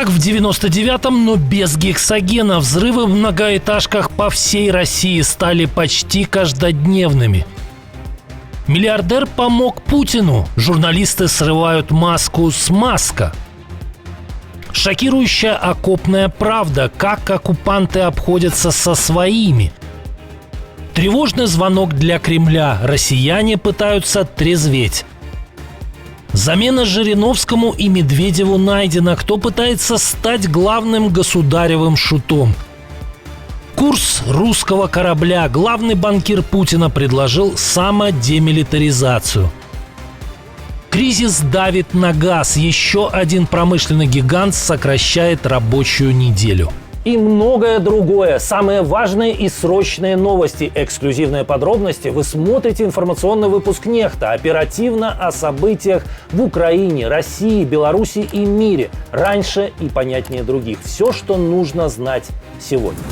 Как в 99-м, но без гексогена. Взрывы в многоэтажках по всей России стали почти каждодневными. Миллиардер помог Путину. Журналисты срывают маску с Маска. Шокирующая окопная правда. Как оккупанты обходятся со своими. Тревожный звонок для Кремля. Россияне пытаются трезветь. Замена Жириновскому и Медведеву найдена. Кто пытается стать главным государевым шутом? Курс русского корабля. Главный банкир Путина предложил самодемилитаризацию. Кризис давит на газ. Еще один промышленный гигант сокращает рабочую неделю. И многое другое. Самые важные и срочные новости, эксклюзивные подробности. Вы смотрите информационный выпуск «Нехта». Оперативно о событиях в Украине, России, Беларуси и мире. Раньше и понятнее других. Все, что нужно знать сегодня.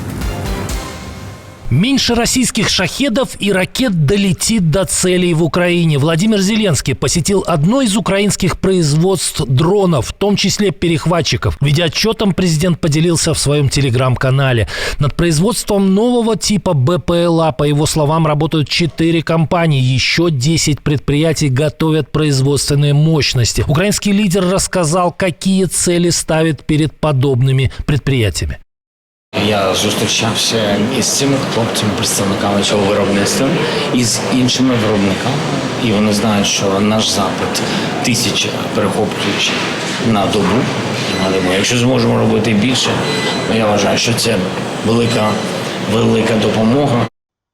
Меньше российских шахедов и ракет долетит до целей в Украине. Владимир Зеленский посетил одно из украинских производств дронов, в том числе перехватчиков. Видеоотчетом президент поделился в своем телеграм-канале. Над производством нового типа БПЛА, по его словам, работают 4 компании. Еще 10 предприятий готовят производственные мощности. Украинский лидер рассказал, какие цели ставит перед подобными предприятиями. Я зустрічався із цими хлопцями, представниками цього виробництва, і з іншими виробниками. І вони знають, що наш запит 1000 перехоплюючих на добу. Якщо зможемо робити більше, то я вважаю, що це велика допомога.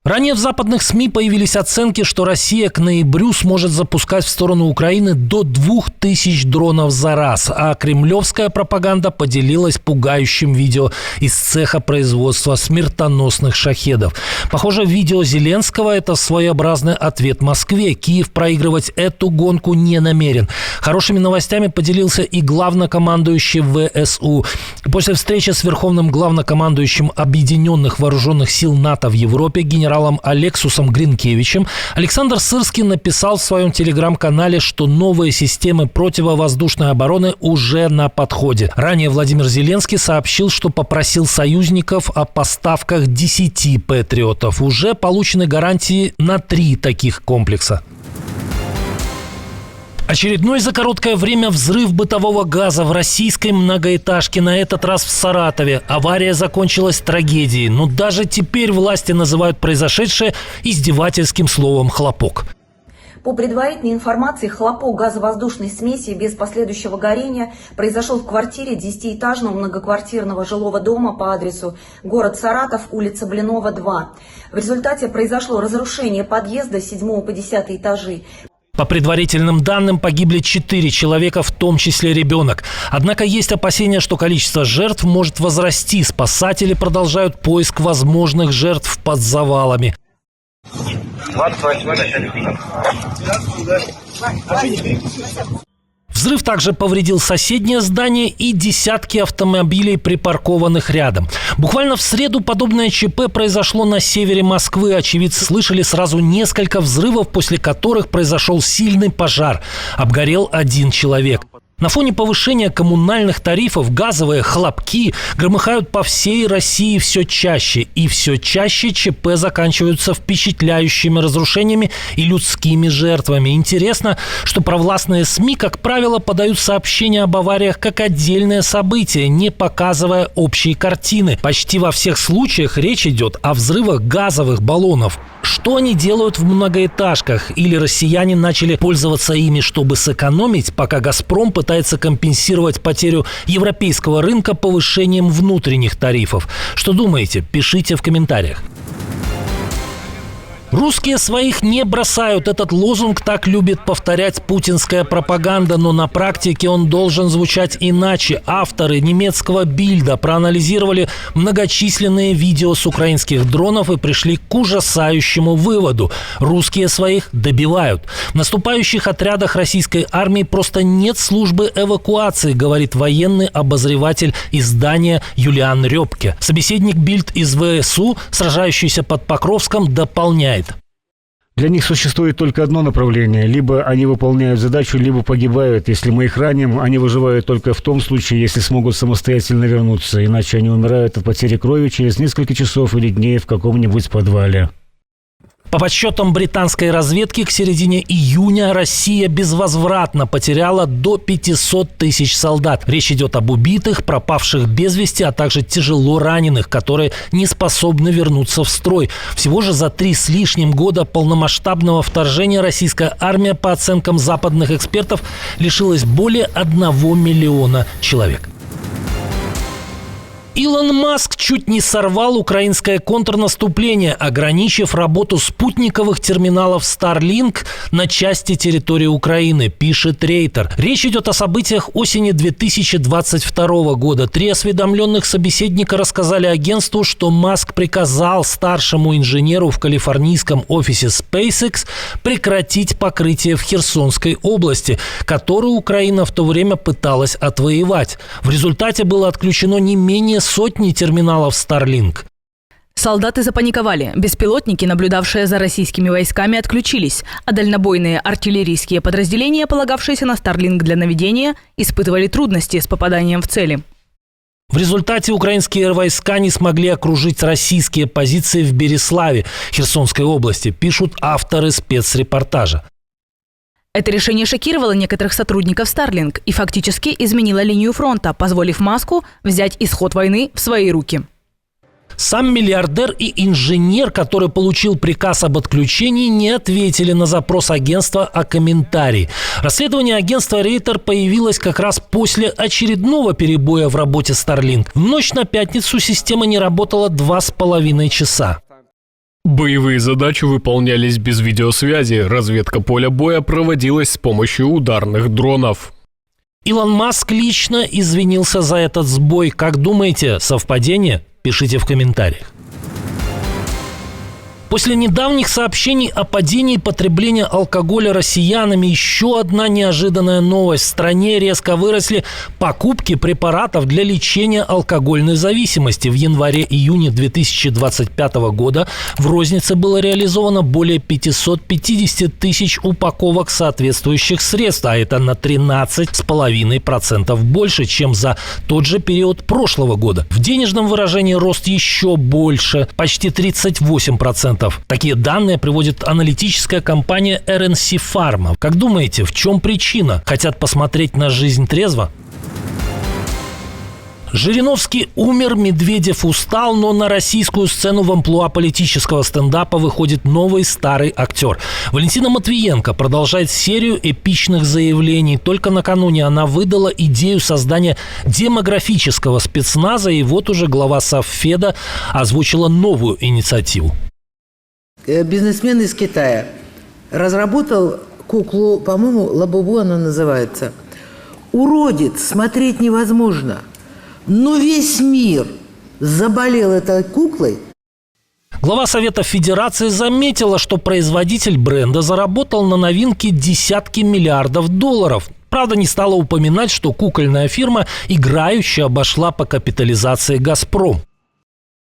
Ранее в западных СМИ появились оценки, что Россия к ноябрю сможет запускать в сторону Украины до 2000 дронов за раз. А кремлевская пропаганда поделилась пугающим видео из цеха производства смертоносных шахедов. Похоже, видео Зеленского – это своеобразный ответ Москве. Киев проигрывать эту гонку не намерен. Хорошими новостями поделился и главнокомандующий ВСУ. После встречи с верховным главнокомандующим Объединенных Вооруженных Сил НАТО в Европе генералом Алексусом Гринкевичем Александр Сырский написал в своем телеграм-канале, что новые системы противовоздушной обороны уже на подходе. Ранее Владимир Зеленский сообщил, что попросил союзников о поставках 10 патриотов. Уже получены гарантии на 3 таких комплекса. Очередной за короткое время взрыв бытового газа в российской многоэтажке, на этот раз в Саратове. Авария закончилась трагедией, но даже теперь власти называют произошедшее издевательским словом «хлопок». По предварительной информации, хлопок газовоздушной смеси без последующего горения произошел в квартире 10-этажного многоквартирного жилого дома по адресу город Саратов, улица Блинова, 2. В результате произошло разрушение подъезда с 7 по 10 этажи. По предварительным данным, погибли 4 человека, в том числе ребенок. Однако есть опасения, что количество жертв может возрасти. Спасатели продолжают поиск возможных жертв под завалами. Взрыв также повредил соседнее здание и десятки автомобилей, припаркованных рядом. Буквально в среду подобное ЧП произошло на севере Москвы. Очевидцы слышали сразу несколько взрывов, после которых произошел сильный пожар. Обгорел 1 человек. На фоне повышения коммунальных тарифов газовые хлопки громыхают по всей России все чаще. И все чаще ЧП заканчиваются впечатляющими разрушениями и людскими жертвами. Интересно, что провластные СМИ, как правило, подают сообщения об авариях как отдельное событие, не показывая общей картины. Почти во всех случаях речь идет о взрывах газовых баллонов. Что они делают в многоэтажках? Или россияне начали пользоваться ими, чтобы сэкономить, пока «Газпром» пытается компенсировать потерю европейского рынка повышением внутренних тарифов? Что думаете? Пишите в комментариях. Русские своих не бросают. Этот лозунг так любит повторять путинская пропаганда, но на практике он должен звучать иначе. Авторы немецкого Бильда проанализировали многочисленные видео с украинских дронов и пришли к ужасающему выводу. Русские своих добивают. В наступающих отрядах российской армии просто нет службы эвакуации, говорит военный обозреватель издания Юлиан Рёбке. Собеседник Бильд из ВСУ, сражающийся под Покровском, дополняет. Для них существует только одно направление. Либо они выполняют задачу, либо погибают. Если мы их раним, они выживают только в том случае, если смогут самостоятельно вернуться. Иначе они умирают от потери крови через несколько часов или дней в каком-нибудь подвале. По подсчетам британской разведки, к середине июня Россия безвозвратно потеряла до 500 тысяч солдат. Речь идет об убитых, пропавших без вести, а также тяжело раненых, которые не способны вернуться в строй. Всего же за 3 с лишним года полномасштабного вторжения российская армия, по оценкам западных экспертов, лишилась более 1 миллиона человек. Илон Маск чуть не сорвал украинское контрнаступление, ограничив работу спутниковых терминалов Starlink на части территории Украины, пишет Рейтер. Речь идет о событиях осени 2022 года. 3 осведомленных собеседника рассказали агентству, что Маск приказал старшему инженеру в калифорнийском офисе SpaceX прекратить покрытие в Херсонской области, которую Украина в то время пыталась отвоевать. В результате было отключено не менее сотни терминалов Starlink. Солдаты запаниковали. Беспилотники, наблюдавшие за российскими войсками, отключились, а дальнобойные артиллерийские подразделения, полагавшиеся на Starlink для наведения, испытывали трудности с попаданием в цели. В результате украинские войска не смогли окружить российские позиции в Береславе, Херсонской области, пишут авторы спецрепортажа. Это решение шокировало некоторых сотрудников Starlink и фактически изменило линию фронта, позволив Маску взять исход войны в свои руки. Сам миллиардер и инженер, который получил приказ об отключении, не ответили на запрос агентства о комментарии. Расследование агентства Рейтер появилось как раз после очередного перебоя в работе Starlink. В ночь на пятницу система не работала 2,5 часа. Боевые задачи выполнялись без видеосвязи. Разведка поля боя проводилась с помощью ударных дронов. Илон Маск лично извинился за этот сбой. Как думаете, совпадение? Пишите в комментариях. После недавних сообщений о падении потребления алкоголя россиянами еще одна неожиданная новость. В стране резко выросли покупки препаратов для лечения алкогольной зависимости. В январе-июне 2025 года в рознице было реализовано более 550 тысяч упаковок соответствующих средств, а это на 13,5% больше, чем за тот же период прошлого года. В денежном выражении рост еще больше, почти 38%. Такие данные приводит аналитическая компания RNC Pharma. Как думаете, в чем причина? Хотят посмотреть на жизнь трезво? Жириновский умер, Медведев устал, но на российскую сцену в амплуа политического стендапа выходит новый старый актер. Валентина Матвиенко продолжает серию эпичных заявлений. Только накануне она выдала идею создания демографического спецназа, и вот уже глава Совфеда озвучила новую инициативу. Бизнесмен из Китая разработал куклу, по-моему, Лабубу она называется. Уродец, смотреть невозможно. Но весь мир заболел этой куклой. Глава Совета Федерации заметила, что производитель бренда заработал на новинке десятки миллиардов долларов. Правда, не стала упоминать, что кукольная фирма играюще обошла по капитализации «Газпром».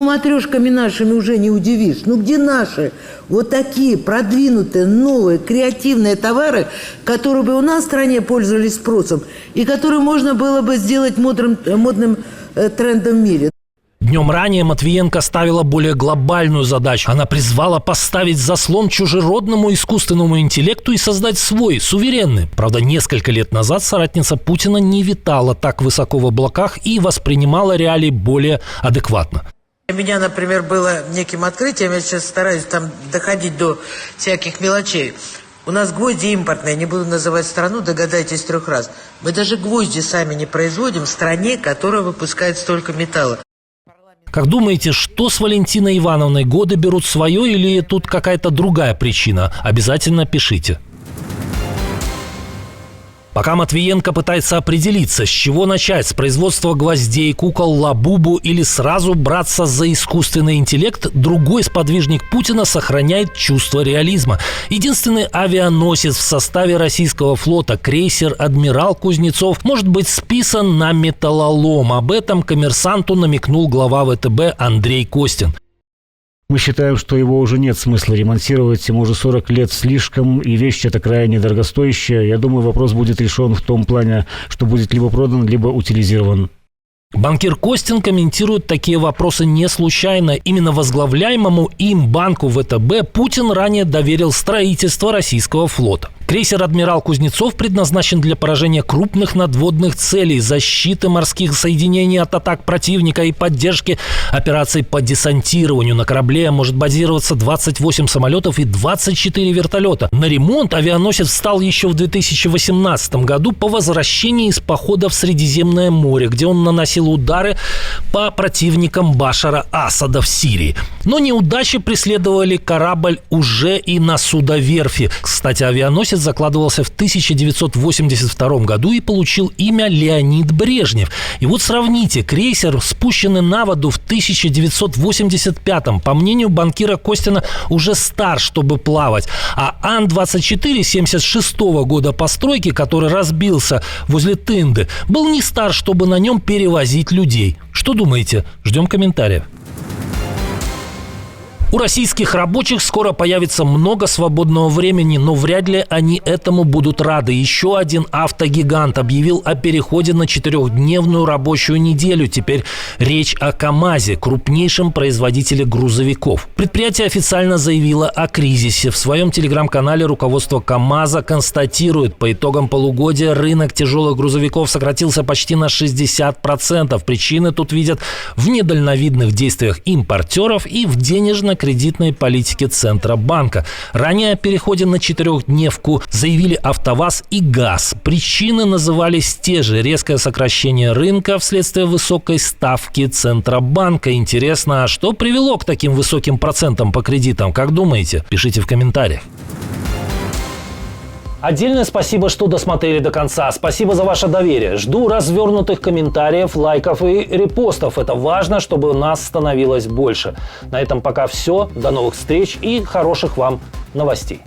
Матрешками нашими уже не удивишь. Ну где наши вот такие продвинутые, новые, креативные товары, которые бы у нас в стране пользовались спросом и которые можно было бы сделать модным трендом в мире? Днем ранее Матвиенко ставила более глобальную задачу. Она призвала поставить заслон чужеродному искусственному интеллекту и создать свой, суверенный. Правда, несколько лет назад соратница Путина не витала так высоко в облаках и воспринимала реалии более адекватно. Для меня, например, было неким открытием, я сейчас стараюсь там доходить до всяких мелочей. У нас гвозди импортные, не буду называть страну, догадайтесь 3 раз. Мы даже гвозди сами не производим в стране, которая выпускает столько металла. Как думаете, что с Валентиной Ивановной? Годы берут свое или тут какая-то другая причина? Обязательно пишите. Пока Матвиенко пытается определиться, с чего начать, с производства гвоздей, кукол Лабубу или сразу браться за искусственный интеллект, другой сподвижник Путина сохраняет чувство реализма. Единственный авианосец в составе российского флота, крейсер «Адмирал Кузнецов», может быть списан на металлолом. Об этом «Коммерсанту» намекнул глава ВТБ Андрей Костин. Мы считаем, что его уже нет смысла ремонтировать, ему уже 40 лет слишком, и вещь эта крайне дорогостоящая. Я думаю, вопрос будет решен в том плане, что будет либо продан, либо утилизирован. Банкир Костин комментирует такие вопросы не случайно. Именно возглавляемому им банку ВТБ Путин ранее доверил строительство российского флота. Крейсер «Адмирал Кузнецов» предназначен для поражения крупных надводных целей, защиты морских соединений от атак противника и поддержки операций по десантированию. На корабле может базироваться 28 самолетов и 24 вертолета. На ремонт авианосец встал еще в 2018 году по возвращении из похода в Средиземное море, где он наносил удары по противникам Башара Асада в Сирии. Но неудачи преследовали корабль уже и на судоверфи. Кстати, авианосец закладывался в 1982 году и получил имя Леонид Брежнев. И вот сравните, крейсер, спущенный на воду в 1985-м, по мнению банкира Костина, уже стар, чтобы плавать. А Ан-24 76 года постройки, который разбился возле Тынды, был не стар, чтобы на нем перевозить людей. Что думаете? Ждем комментариев. У российских рабочих скоро появится много свободного времени, но вряд ли они этому будут рады. Еще один автогигант объявил о переходе на 4-дневную рабочую неделю. Теперь речь о КАМАЗе, крупнейшем производителе грузовиков. Предприятие официально заявило о кризисе. В своем телеграм-канале руководство КАМАЗа констатирует, по итогам полугодия рынок тяжелых грузовиков сократился почти на 60%. Причины тут видят в недальновидных действиях импортеров и в денежно-кредитной политике Центробанка. Ранее о переходе на 4-дневку заявили АвтоВАЗ и ГАЗ. Причины назывались те же: резкое сокращение рынка вследствие высокой ставки Центробанка. Интересно, а что привело к таким высоким процентам по кредитам? Как думаете? Пишите в комментариях. Отдельное спасибо, что досмотрели до конца. Спасибо за ваше доверие. Жду развернутых комментариев, лайков и репостов. Это важно, чтобы нас становилось больше. На этом пока все. До новых встреч и хороших вам новостей.